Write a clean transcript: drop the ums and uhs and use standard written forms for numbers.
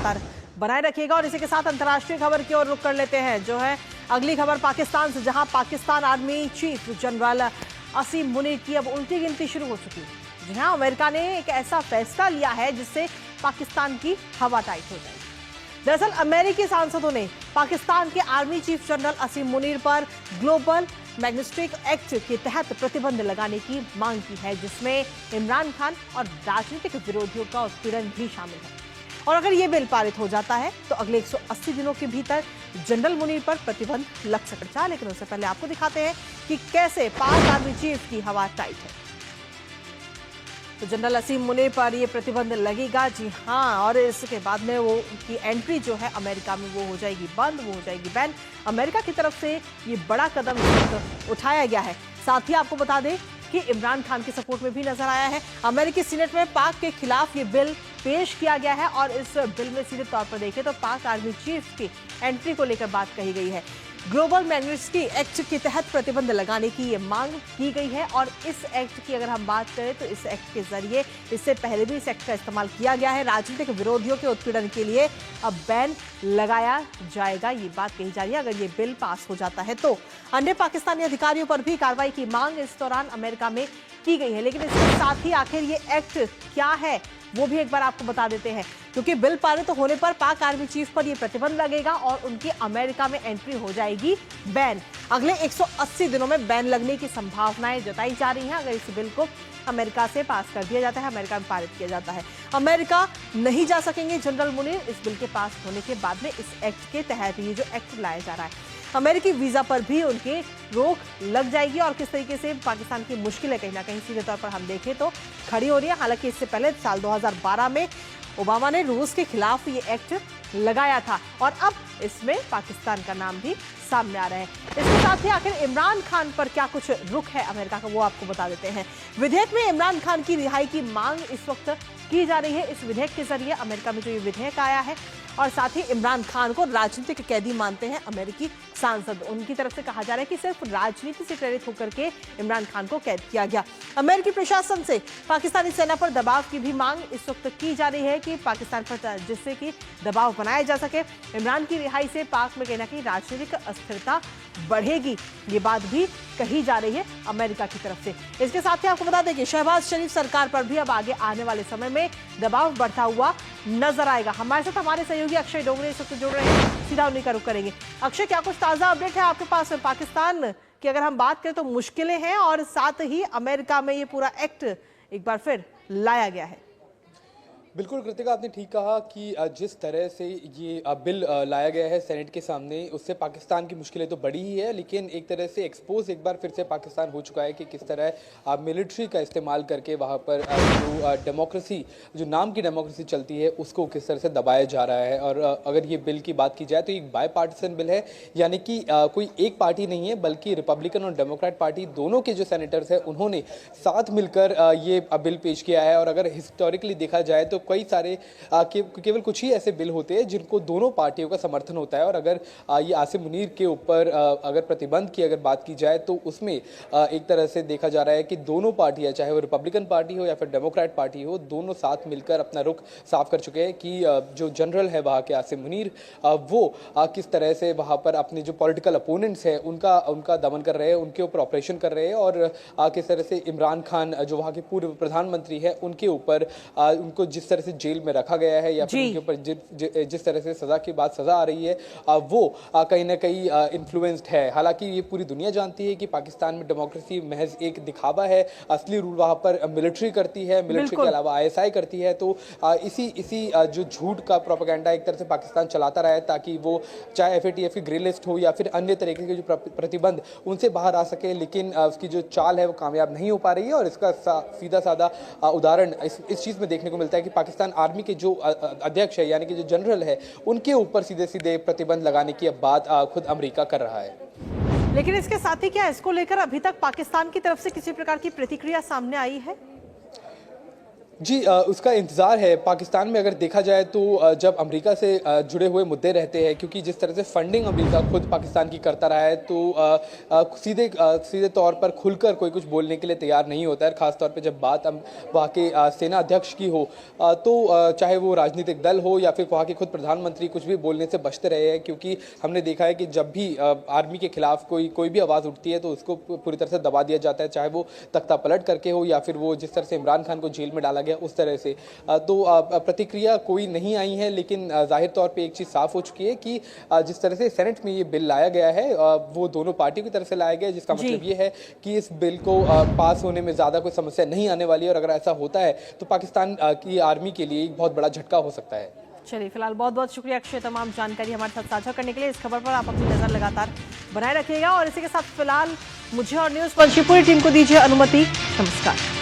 लगातार बनाए रखिएगा। और इसी के साथ अंतर्राष्ट्रीय खबर की ओर रुख कर लेते हैं, जो है अगली खबर पाकिस्तान से, जहां पाकिस्तान आर्मी चीफ जनरल असीम मुनीर की अब उल्टी गिनती शुरू हो चुकी है। जी हाँ, अमेरिका ने एक ऐसा फैसला लिया है जिससे पाकिस्तान की हवा टाइट हो जाएगी। दरअसल अमेरिकी सांसदों ने पाकिस्तान के आर्मी चीफ जनरल असीम मुनीर पर ग्लोबल मैग्निस्टिक एक्ट के तहत प्रतिबंध लगाने की मांग की है, जिसमें इमरान खान और राजनीतिक विरोधियों का उत्पीड़न भी शामिल है। और अगर ये बिल पारित हो जाता है तो अगले 180 दिनों के भीतर जनरल मुनीर पर प्रतिबंध लग सकता है। लेकिन उससे पहले आपको दिखाते हैं कि कैसे पाक आर्मी चीफ की हवा टाइट है। तो जनरल असीम मुनीर पर ये प्रतिबंध लगेगा, जी हाँ, और इसके बाद में वो की एंट्री जो है अमेरिका में वो हो जाएगी बंद, वो हो जाएगी बैन। अमेरिका की तरफ से ये बड़ा कदम उठाया गया है। साथ ही आपको बता दें कि इमरान खान के सपोर्ट में भी नजर आया है। अमेरिकी सीनेट में पाक के खिलाफ ये बिल पेश किया गया है और इस बिल में सीधे तौर पर देखें तो पाक आर्मी चीफ की एंट्री को लेकर बात कही गई है। ग्लोबल मैग्निस्टिक एक्ट के तहत प्रतिबंध लगाने की ये मांग की गई है। और इस एक्ट की अगर हम बात करें तो इस एक्ट के जरिए इससे पहले भी इस एक्ट का इस्तेमाल किया गया है। राजनीतिक विरोधियों के उत्पीड़न के लिए अब बैन लगाया जाएगा, ये बात कही जा रही है अगर ये बिल पास हो जाता है तो। अन्य पाकिस्तानी अधिकारियों पर भी कार्रवाई की मांग इस दौरान अमेरिका में की गई है। लेकिन इसके साथ ही आखिर ये एक्ट क्या है वो भी एक बार आपको बता देते हैं, क्योंकि बिल पारित होने पर पाक आर्मी चीफ पर यह प्रतिबंध लगेगा और उनकी अमेरिका में एंट्री हो जाएगी बैन। अगले 180 दिनों में बैन लगने की संभावनाएं जताई जा रही हैं अगर इस बिल को अमेरिका से पास कर दिया जाता है, अमेरिका में पारित किया जाता है। अमेरिका नहीं जा सकेंगे जनरल मुनीर इस बिल के पास होने के बाद में। इस एक्ट के तहत ये जो एक्ट लाया जा रहा है, अमेरिकी वीजा पर भी उनके रोक लग जाएगी। और किस तरीके से पाकिस्तान की मुश्किलें कहीं ना कहीं सीधे तौर पर हम देखें तो खड़ी हो रही है। हालांकि इससे पहले साल 2012 में ओबामा ने रूस के खिलाफ ये एक्ट लगाया था और अब इसमें पाकिस्तान का नाम भी सामने आ रहा है। इसके साथ ही आखिर इमरान खान पर क्या कुछ रुख है अमेरिका का, वो आपको बता देते हैं। विधेयक में इमरान खान की रिहाई की मांग इस वक्त की जा रही है। इस विधेयक के जरिए अमेरिका में जो ये विधेयक आया है, और साथ ही इमरान खान को राजनीतिक कैदी मानते हैं अमेरिकी सांसद। उनकी तरफ से कहा जा रहा है कि सिर्फ राजनीति से प्रेरित होकर के इमरान खान को कैद किया गया। अमेरिकी प्रशासन से पाकिस्तानी सेना पर दबाव की भी मांग इस वक्त की जा रही है कि पाकिस्तान पर जिससे कि दबाव बनाया जा सके। इमरान की रिहाई से पाक में कहीं ना कहीं राजनीतिक अस्थिरता बढ़ेगी, ये बात भी कही जा रही है अमेरिका की तरफ से। इसके साथ ही आपको बता दें कि शहबाज शरीफ सरकार पर भी अब आगे आने वाले समय में दबाव बढ़ता हुआ नजर आएगा। हमारे साथ हमारे सहयोगी अक्षय डोंगरे इस वक्त जुड़ रहे हैं, सीधा उन्हीं का रुख करेंगे। अक्षय, क्या कुछ ताजा अपडेट है आपके पास? पाकिस्तान की अगर हम बात करें तो मुश्किलें हैं और साथ ही अमेरिका में ये पूरा एक्ट एक बार फिर लाया गया है। बिल्कुल कृतिका, आपने ठीक कहा कि जिस तरह से ये बिल लाया गया है सेनेट के सामने, उससे पाकिस्तान की मुश्किलें तो बड़ी ही है, लेकिन एक तरह से एक्सपोज एक बार फिर से पाकिस्तान हो चुका है कि किस तरह मिलिट्री का इस्तेमाल करके वहाँ पर जो डेमोक्रेसी, जो नाम की डेमोक्रेसी चलती है, उसको किस तरह से दबाया जा रहा है। और अगर ये बिल की बात की जाए तो एक बाई पार्टीसन बिल है, यानी कि कोई एक पार्टी नहीं है बल्कि रिपब्लिकन और डेमोक्रेट पार्टी दोनों के जो सेनेटर्स हैं उन्होंने साथ मिलकर ये बिल पेश किया है। और अगर हिस्टोरिकली देखा जाए तो कई सारे केवल कुछ ही ऐसे बिल होते हैं जिनको दोनों पार्टियों का समर्थन होता है। और अगर ये आसिम मुनीर के ऊपर अगर प्रतिबंध की अगर बात की जाए तो उसमें एक तरह से देखा जा रहा है कि दोनों पार्टियां, चाहे वो रिपब्लिकन पार्टी हो या फिर डेमोक्रेट पार्टी हो, दोनों साथ मिलकर अपना रुख साफ कर चुके हैं कि जो जनरल है वहाँ के आसिम मुनीर, वो किस तरह से वहाँ पर अपने जो पॉलिटिकल अपोनेंट्स हैं उनका दमन कर रहे हैं, उनके ऊपर ऑपरेशन कर रहे हैं। और किस तरह से इमरान खान जो वहाँ के पूर्व प्रधानमंत्री हैं उनके ऊपर उनको जिस तरह से जेल में रखा गया है या फिर उनके ऊपर जिस तरह से सजा के बाद सजा आ रही है, वो कहीं ना कहीं इन्फ्लुएंस्ड है। हालांकि ये पूरी दुनिया जानती है कि पाकिस्तान में डेमोक्रेसी महज एक दिखावा है, असली रूल वहाँ पर मिलिट्री करती है, मिलिट्री के अलावा आईएसआई करती है। तो इसी जो झूठ का प्रोपेगेंडा एक तरह से पाकिस्तान चलाता रहा है ताकि वो चाहे एफएटीएफ की ग्रे लिस्ट हो या फिर अन्य तरीके के जो प्रतिबंध उनसे बाहर आ सके, लेकिन उसकी जो चाल है वो कामयाब नहीं हो पा रही है। और इसका सीधा साधा उदाहरण इस चीज़ में देखने को मिलता है कि पाकिस्तान आर्मी के जो अध्यक्ष है यानी कि जो जनरल है उनके ऊपर सीधे सीधे प्रतिबंध लगाने की अब बात खुद अमेरिका कर रहा है। लेकिन इसके साथ ही क्या इसको लेकर अभी तक पाकिस्तान की तरफ से किसी प्रकार की प्रतिक्रिया सामने आई है? जी उसका इंतज़ार है। पाकिस्तान में अगर देखा जाए तो जब अमेरिका से जुड़े हुए मुद्दे रहते हैं, क्योंकि जिस तरह से फंडिंग अमेरिका खुद पाकिस्तान की करता रहा है, तो सीधे तौर पर खुलकर कोई कुछ बोलने के लिए तैयार नहीं होता है। ख़ास तौर पे जब बात वहाँ के सेना अध्यक्ष की हो, तो चाहे वो राजनीतिक दल हो या फिर वहाँ के खुद प्रधानमंत्री, कुछ भी बोलने से बचते रहे हैं। क्योंकि हमने देखा है कि जब भी आर्मी के खिलाफ कोई भी आवाज़ उठती है तो उसको पूरी तरह से दबा दिया जाता है, चाहे वो तख्ता पलट करके हो या फिर वो जिस तरह से इमरान खान को जेल में डाला गया उस तरह से। तो प्रतिक्रिया कोई नहीं आई है, लेकिन जाहिर तौर पे एक चीज़ साफ हो चुकी है कि जिस तरह से सेनेट में ये बिल लाया गया है वो दोनों पार्टियों की तरफ से लाया गया है, जिसका मतलब ये है कि इस बिल को पास होने में ज़्यादा कोई समस्या नहीं आने वाली है। और अगर ऐसा होता है तो पाकिस्तान की आर्मी के लिए एक बहुत बड़ा झटका हो सकता है। चलिए, फिलहाल बहुत बहुत शुक्रिया अक्षय, तमाम जानकारी हमारे साथ साझा करने के लिए। इस खबर पर आप अपनी नजर लगातार बनाए रखिएगा और इसी के साथ फिलहाल मुझे और न्यूज़ पंच की पूरी टीम को दीजिए अनुमति। नमस्कार।